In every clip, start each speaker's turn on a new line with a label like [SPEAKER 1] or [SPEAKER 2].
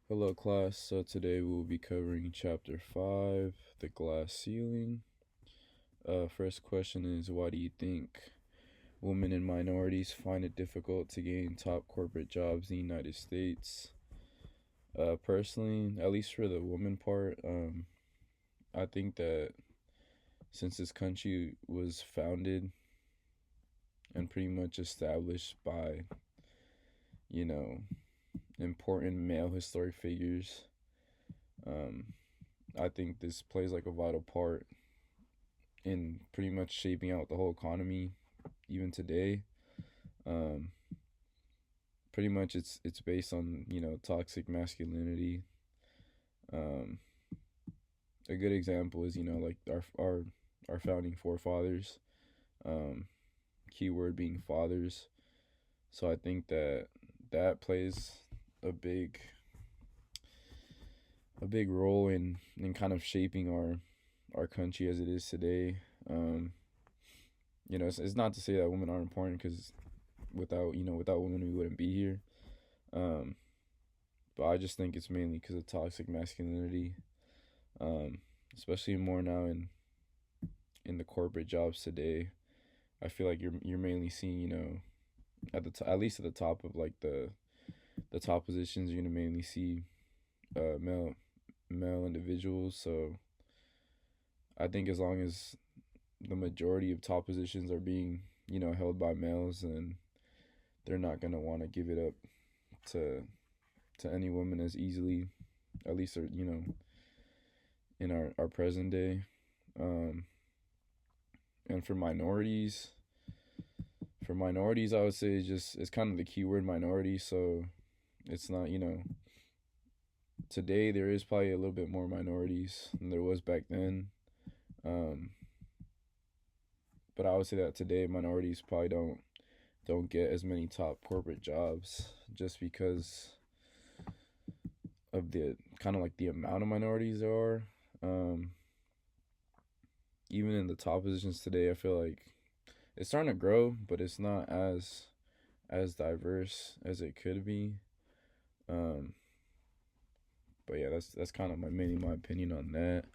[SPEAKER 1] Hello, class. So today we'll be covering chapter 5, the glass ceiling. First question is, why do you think women and minorities find it difficult to gain top corporate jobs in the United States? Personally, at least for the woman part, I think that since this country was founded and pretty much established by, you know, important male historic figures, um, I think this plays like a vital part in pretty much shaping out the whole economy even today. Um, Pretty much it's based on toxic masculinity. Um, a good example is like our founding forefathers. Um, Keyword being fathers. So I think that that plays a big a big role in kind of shaping our country as it is today. Um, it's not to say that women aren't important because without women we wouldn't be here. Um, but I just think it's mainly because of toxic masculinity. Um, Especially more now in the corporate jobs today. I feel like you're mainly seeing at least at the top of like the top positions you're gonna mainly see male individuals. So I think as long as the majority of top positions are being held by males, then they're not gonna want to give it up to any woman as easily, at least in our present day. Um, and for minorities, I would say it's kind of the keyword minority. So it's not today there is probably a little bit more minorities than there was back then. Um, but I would say that today minorities probably don't get as many top corporate jobs just because of the kind of like the amount of minorities there are. Um, Even in the top positions today, I feel like it's starting to grow, but it's not as diverse as it could be. Um, but yeah, that's kind of mainly my opinion on that.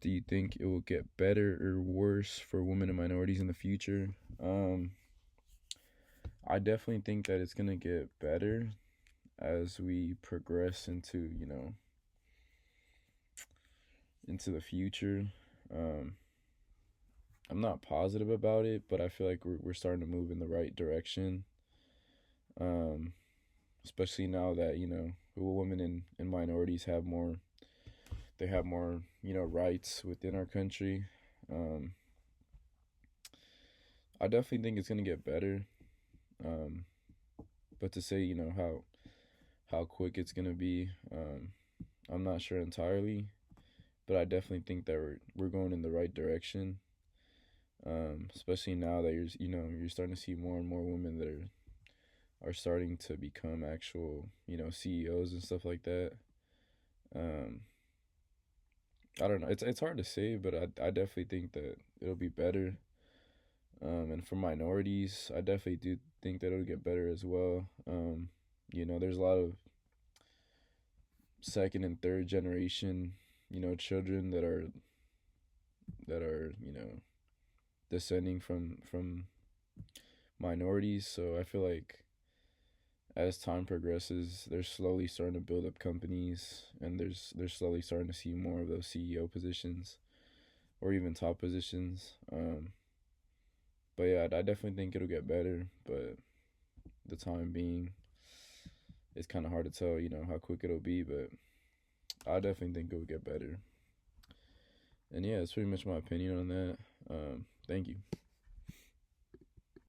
[SPEAKER 1] Do you think it will get better or worse for women and minorities in the future? Um, I definitely think that it's gonna get better as we progress into the future. Um, I'm not positive about it, but I feel like we're starting to move in the right direction. Um, Especially now that women and minorities have more rights within our country. Um, I definitely think it's gonna get better. Um, but to say how quick it's gonna be, I'm not sure entirely. But I definitely think that we're going in the right direction. Especially now that you're starting to see more and more women that are starting to become actual CEOs and stuff like that. Um, I don't know. It's hard to say, but I definitely think that it'll be better. And for minorities, I definitely do think that it'll get better as well. There's a lot of second and third generation, children that are descending from minorities. So I feel like as time progresses, they're slowly starting to build up companies, and they're slowly starting to see more of those CEO positions or even top positions. But yeah, I definitely think it'll get better. But the time being, it's kind of hard to tell, how quick it'll be. But I definitely think it'll get better. And yeah, that's pretty much my opinion on that. Thank you.